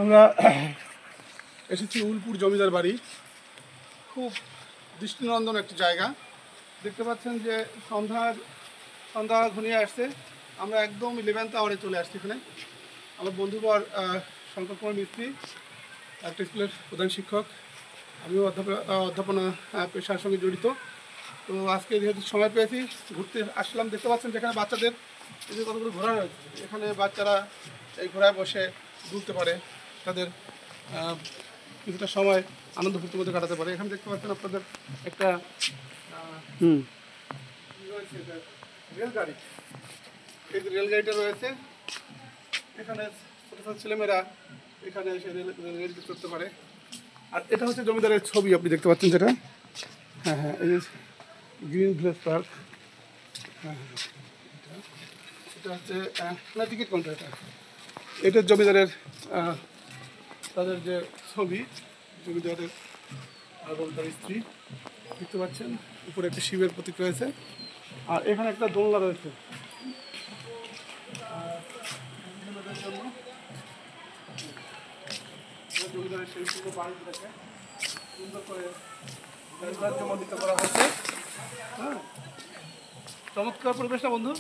আমরা এসেছি উলপুর জমিদার বাড়ি। খুব দৃষ্টিনন্দন একটি জায়গা। দেখতে পাচ্ছেন যে সন্ধ্যা ঘনিয়ে আসছে। আমরা একদম 11th আওয়ারে চলে আসছি এখানে। আমার বন্ধুবর শঙ্কর কুমার মিস্ত্রি, একটা স্কুলের প্রধান শিক্ষক। আমিও অধ্যাপনা পেশার সঙ্গে জড়িত। তো আজকে যেহেতু সময় পেয়েছি ঘুরতে আসলাম। দেখতে পাচ্ছেন যেখানে বাচ্চাদের এই যে কতগুলো ঘোড়া রয়েছে, এখানে বাচ্চারা এই ঘোড়ায় বসে ঘুরতে পারে, তাদের কিছুটা সময় আনন্দ ফুর্তির মধ্যে কাটাতে পারে। এখানে দেখতে পাচ্ছেন আপনাদের একটা রেলগাড়ি, এই যে রেলগাড়িটা রয়েছে, এখানে ছোটো ছোটো ছেলেমেয়েরা এখানে এসে রেলগাড়িতে চড়তে পারে। আর এটা হচ্ছে জমিদারের ছবি, আপনি দেখতে পাচ্ছেন যেটা। হ্যাঁ, এই যে গ্রিন ভিলেজ পার্ক। হ্যাঁ, এটা হচ্ছে না, টিকিট কাউন্টার। এটা জমিদারের তাদের যে ছবি, জমিদারের এবং তার স্ত্রী। দেখতে পাচ্ছেন উপরে একটা শিবের প্রতীক রয়েছে। আর এখানে একটা দোলনা রয়েছে জমিদারের সেই পুরো বাড়িটাকে সুন্দর করে মণ্ডিত করা হয়েছে। হ্যাঁ, চমৎকার পরিবেশটা বন্ধু,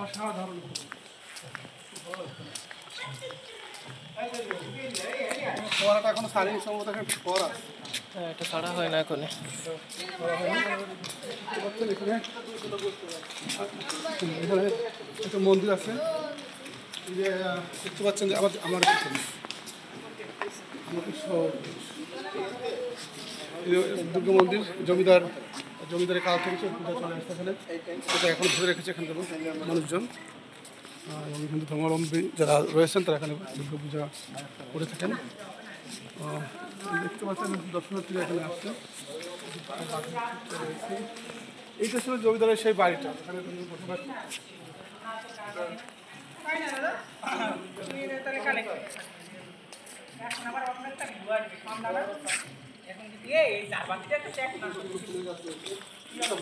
অসাধারণ। ফোয়ারাটা এখনো ছাড়েনি, সম্ভবত এখানে ফোয়ারা। হ্যাঁ, এটা ছাড়া হয় না এখন। এখানে একটা মন্দির আছে, যে দেখতে পাচ্ছেন যে আমার দুর্গা মন্দির। জমিদারের কাল থেকে পূজা চলে আসছে এখানে, সেটা এখন ধরে রেখেছে এখানকার মানুষজন। এবং হিন্দু ধর্মাবলম্বী যারা রয়েছেন তারা এখানে দুর্গা পূজা করে থাকেন। দেখতে পাচ্ছেন দর্শনার্থীরা এখানে আসছে। এইটা ছিল জমিদারের সেই বাড়িটা, এখানে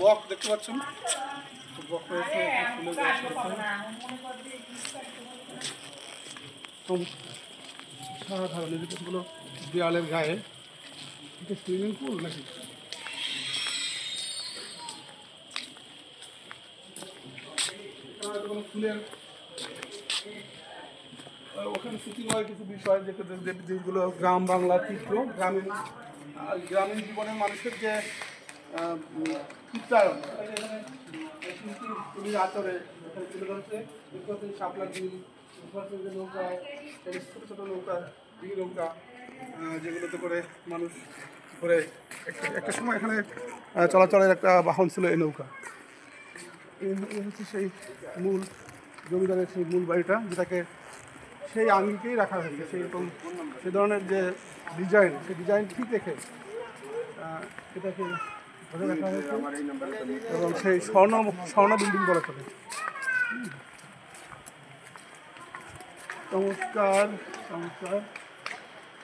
বক দেখতে পাচ্ছেন, বক রয়েছে, সাধারণ যেগুলো দেওয়ালের গায়ে। এটা সুইমিং পুল নাকি? ফুলের ওখানে শুটিং হয় কিছু বিষয়, যেগুলো গ্রাম বাংলা চিত্র, গ্রামীণ জীবনের মানুষের যে চিত্রায়ন, তুলির আচরে এখানে তুলে ধরছে। শাপলার দিন যে নৌকা, ছোটো ছোটো নৌকা, ডিঙি নৌকা, যেগুলোতে করে মানুষ করে একটা সময় এখানে চলাচলের একটা বাহন ছিল এই নৌকা। এই হচ্ছে সেই মূল জমিদারের সেই মূল বাড়িটা, যেটাকে সেই আঙ্গিকেই রাখা হয়েছে। সেই ধরনের যে ডিজাইন, সেই ডিজাইন ঠিক রেখে এটাকে ধরে রাখা হয়েছে। এবং সেই স্বর্ণ বিল্ডিং বলা চলে। চমৎকার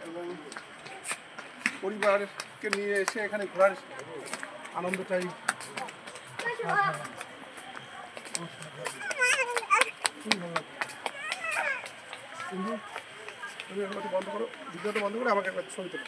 এবং পরিবারকে নিয়ে এসে এখানে ঘোরার আনন্দটাই বন্ধ করো, ভিডিওটা বন্ধ করে আমাকে একটা ছবি তোলো।